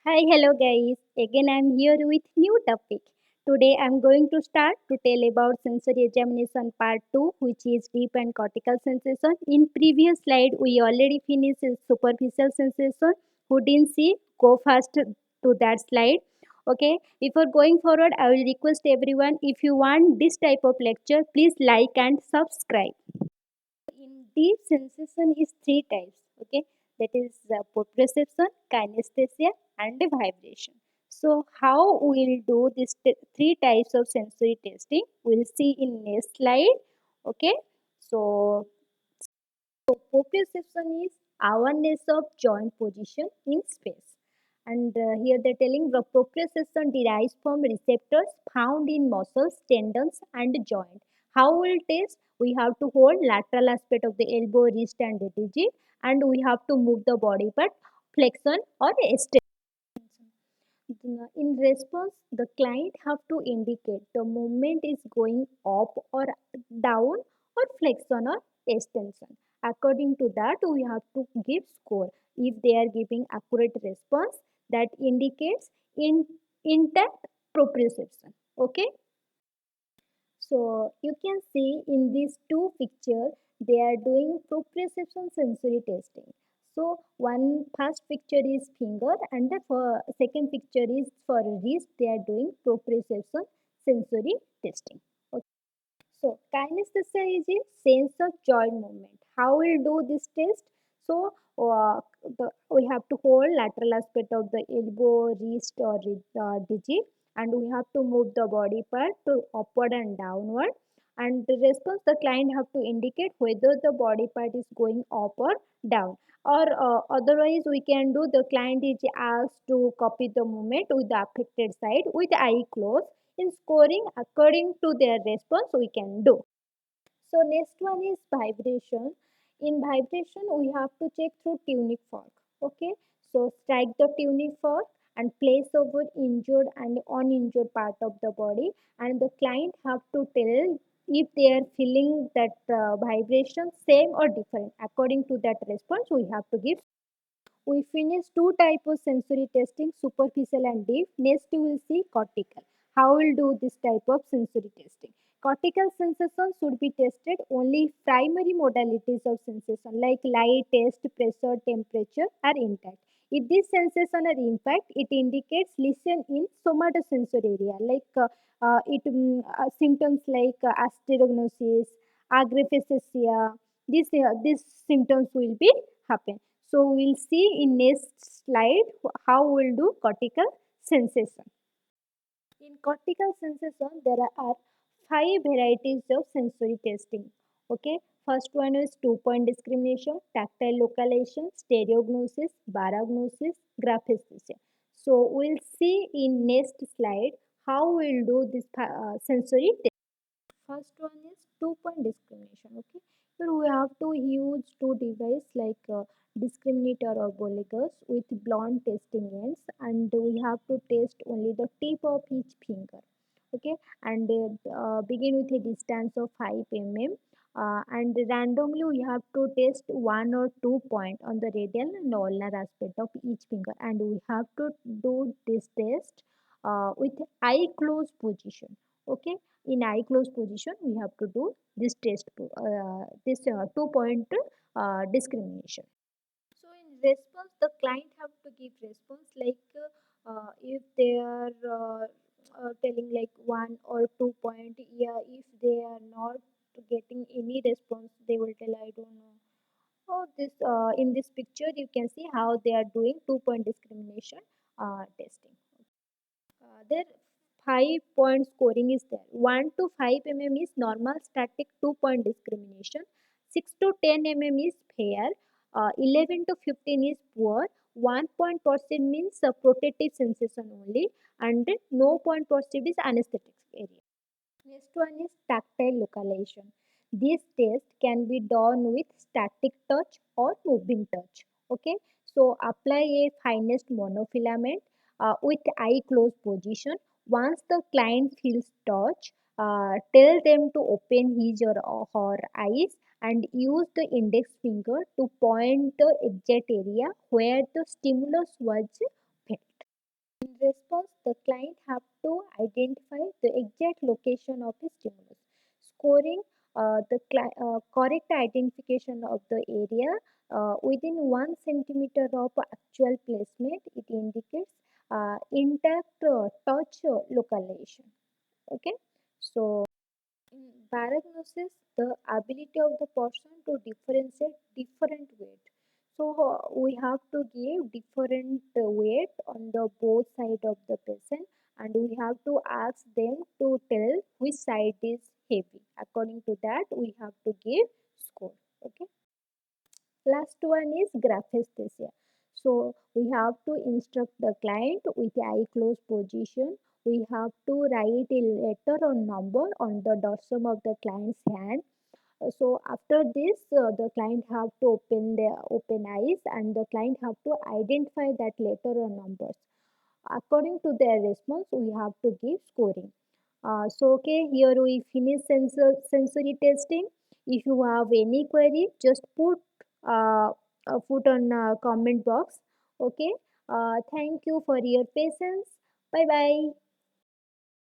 Hi, hello guys. Again, I'm here with new topic. Today, I'm going to start to tell about sensory examination part 2, which is deep and cortical sensation. In previous slide, we already finished superficial sensation. Who didn't see, go fast to that slide. Okay, before going forward, I will request everyone, if you want this type of lecture, please like and subscribe. In deep sensation is three types. Okay, that is proprioception, kinesthesia, and vibration. So how we'll do this three types of sensory testing, we'll see in next slide. Okay, so proprioception is awareness of joint position in space. And here they're telling the proprioception derives from receptors found in muscles, tendons, and joint. How will test? We have to hold lateral aspect of the elbow, wrist, and digit, and we have to move the body part, flexion or extension. In response, the client have to indicate the movement is going up or down or flexion or extension. According to that, we have to give score. If they are giving accurate response, that indicates intact proprioception. Okay. So you can see in these two pictures, they are doing proprioception sensory testing. So one first picture is finger and the second picture is for wrist. They are doing proprioception sensory testing. Okay. So kinesthesia is a sense of joint movement. How we'll do this test? So we have to hold lateral aspect of the elbow, wrist or digit, and we have to move the body part to upward and downward. And the response, the client have to indicate whether the body part is going up or down. Or otherwise, we can do, the client is asked to copy the movement with the affected side with eye closed. In scoring according to their response, we can do. So next one is vibration. In vibration, we have to check through tuning fork. Okay, so strike the tuning fork and place over injured and uninjured part of the body, and the client have to tell if they are feeling that vibration same or different. According to that response, we have to give. We finished two types of sensory testing, superficial and deep. Next, you will see cortical. How we'll do this type of sensory testing. Cortical sensation should be tested only if primary modalities of sensation like light, taste, pressure, temperature are intact. If these sensations are intact, it indicates lesion in somatosensory area like symptoms like asterognosis, agaphasia. These symptoms will be happen. So we'll see in next slide how we'll do cortical sensation. In cortical sensation, there are five varieties of sensory testing. Okay, first one is two-point discrimination, tactile localization, stereognosis, barognosis, graphesthesia. So we'll see in next slide how we'll do this sensory test. First one is two-point discrimination. Okay, so we have to use two devices like discriminator or boligus with blunt testing ends, and we have to test only the tip of each finger. Okay, and begin with a distance of 5 mm. And randomly we have to test one or two point on the radial and ulnar aspect of each finger, and we have to do this test with eye closed position. Okay, in eye closed position we have to do this test, this 2 point discrimination. So in response, the client have to give response like if they are telling like 1 or 2 point. Yeah, if they are not getting any response, they will tell I don't know. Oh, this in this picture you can see how they are doing 2 point discrimination testing. Their 5 point scoring is there. 1 to 5 mm is normal static 2 point discrimination. 6 to 10 mm is fair. 11 to 15 is poor. 1 point positive means protective sensation only, and no point positive is anesthetic area. Next one is tactile localization. This test can be done with static touch or moving touch. Okay, so apply a finest monofilament with eye closed position. Once the client feels touch, tell them to open his or her eyes and use the index finger to point the exact area where the stimulus was felt. the client have to identify the exact location of the stimulus. Scoring correct identification of the area within 1 centimeter of actual placement, it indicates intact touch localization. Okay, so in diagnosis, the ability of the person to differentiate different weight. So we have to give different weight on the both side of the patient, and we have to ask them to tell which side is heavy. According to that, we have to give score. Okay. Last one is graphesthesia. So we have to instruct the client with eye closed position. We have to write a letter or number on the dorsum of the client's hand. So after this, the client have to open their open eyes, and the client have to identify that letter or numbers. According to their response, we have to give scoring. So okay, here we finish sensory testing. If you have any query, just put on comment box. Okay. Thank you for your patience. Bye bye.